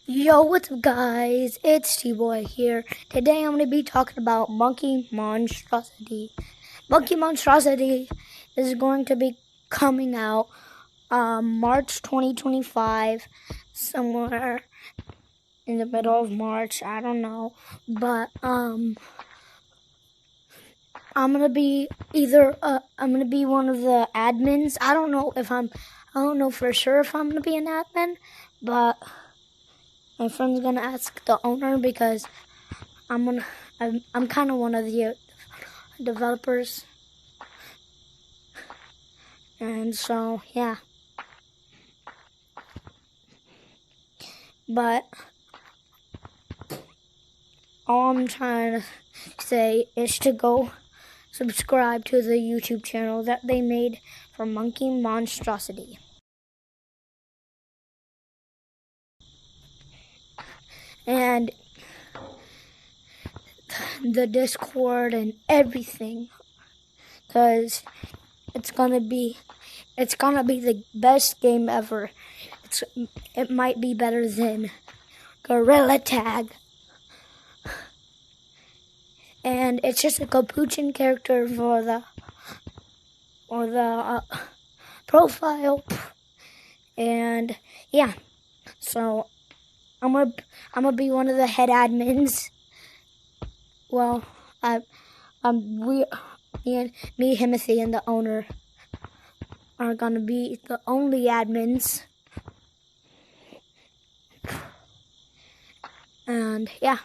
Yo, what's up guys? It's T-Boy here. Today I'm going to be talking about monkey monstrosity. Monkey monstrosity is going to be coming out March 2025, somewhere in the middle of March. I don't know, but I'm gonna be I'm gonna be one of the admins. I don't know for sure if I'm gonna be an admin, but my friend's gonna ask the owner because I'm kind of one of the developers, and so yeah. But all I'm trying to say is to go subscribe to the YouTube channel that they made for Monkey Monstrosity. And the Discord and everything, because it's gonna be the best game ever. It might be better than Gorilla Tag, and it's just a capuchin character for the profile, and yeah. So I'm gonna be one of the head admins. Well, me, himothy, and the owner are gonna be the only admins. And yeah.